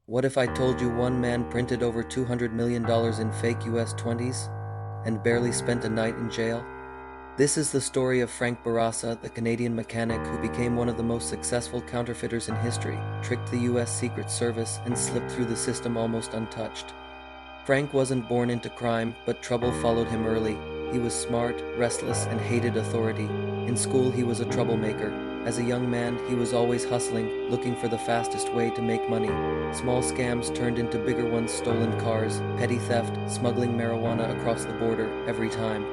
What if I told you one man printed over $200 million in fake US 20s and barely spent a night in jail? This is the story of Frank Bourassa, the Canadian mechanic who became one of the most successful counterfeiters in history, tricked the US Secret Service, and slipped through the system almost untouched. Frank wasn't born into crime, but trouble followed him early. He was smart, restless, and hated authority. In school, he was a troublemaker. As a young man, he was always hustling, looking for the fastest way to make money. Small scams turned into bigger ones: stolen cars, petty theft, smuggling marijuana across the border, every time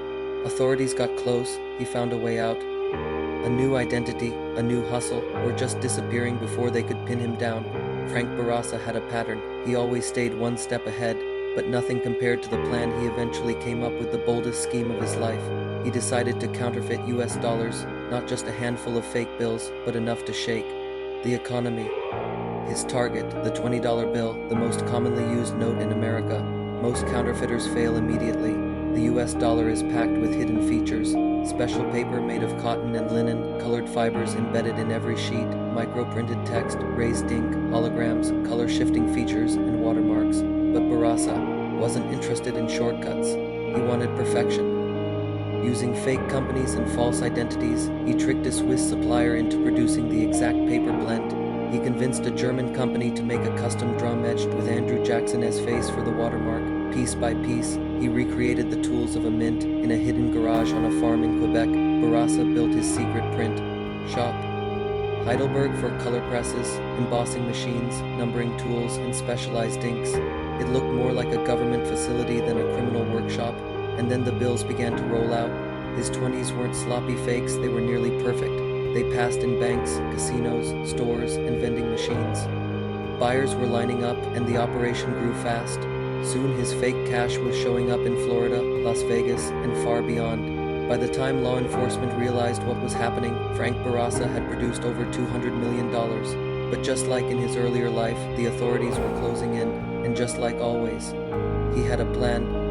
authorities got close, he found a way out. A new identity, a new hustle, or just disappearing before they could pin him down. Frank Bourassa had a pattern. He always stayed one step ahead, but nothing compared to the plan he eventually came up with, the boldest scheme of his life. He decided to counterfeit US dollars, not just a handful of fake bills, but enough to shake the economy. His target, the $20 bill, the most commonly used note in America. Most counterfeiters fail immediately. The US dollar is packed with hidden features: special paper made of cotton and linen, colored fibers embedded in every sheet, micro-printed text, raised ink, holograms, color-shifting features, and watermarks. But Bourassa wasn't interested in shortcuts. He wanted perfection. Using fake companies and false identities, he tricked a Swiss supplier into producing the exact paper blend. He convinced a German company to make a custom drum etched with Andrew Jackson's face for the watermark. Piece by piece, he recreated the tools of a mint in a hidden garage on a farm in Quebec. Bourassa built his secret print shop. Heidelberg for color presses, embossing machines, numbering tools, and specialized inks. It looked more like a government facility than a criminal workshop. And then the bills began to roll out. His 20s weren't sloppy fakes, they were nearly perfect. They passed in banks, casinos, stores, and vending machines. Buyers were lining up, and the operation grew fast. Soon his fake cash was showing up in Florida, Las Vegas, and far beyond. By the time law enforcement realized what was happening, Frank Bourassa had produced over $200 million. But just like in his earlier life, the authorities were closing in, and just like always, he had a plan.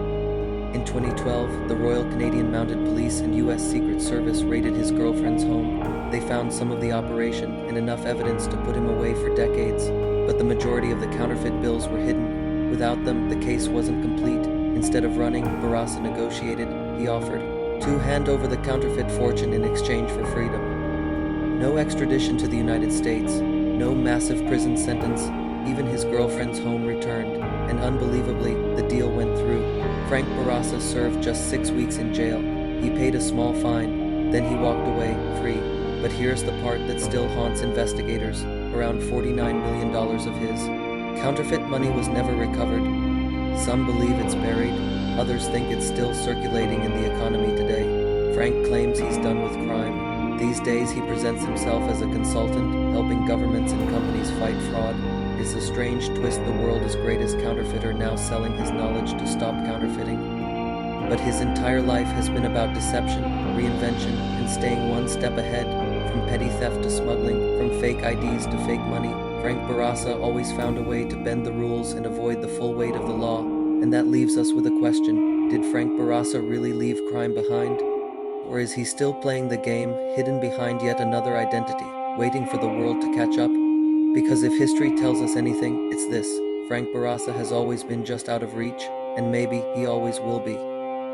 In 2012, the Royal Canadian Mounted Police and US Secret Service raided his girlfriend's home. They found some of the operation and enough evidence to put him away for decades, but the majority of the counterfeit bills were hidden. Without them, the case wasn't complete. Instead of running, Bourassa negotiated. He offered to hand over the counterfeit fortune in exchange for freedom. No extradition to the United States, no massive prison sentence. Even his girlfriend's home returned, and unbelievably, the deal went through. Frank Bourassa served just 6 weeks in jail. He paid a small fine, then he walked away, free. But here's the part that still haunts investigators: around $49 million of his counterfeit money was never recovered. Some believe it's buried, others think it's still circulating in the economy today. Frank claims he's done with crime. These days he presents himself as a consultant, helping governments and companies fight fraud. It's a strange twist: the world's greatest counterfeiter now selling his knowledge to stop counterfeiting. But his entire life has been about deception, reinvention, and staying one step ahead. From petty theft to smuggling, from fake IDs to fake money, Frank Bourassa always found a way to bend the rules and avoid the full weight of the law. And that leaves us with a question: did Frank Bourassa really leave crime behind? Or is he still playing the game, hidden behind yet another identity, waiting for the world to catch up? Because if history tells us anything, it's this: Frank Bourassa has always been just out of reach, and maybe he always will be.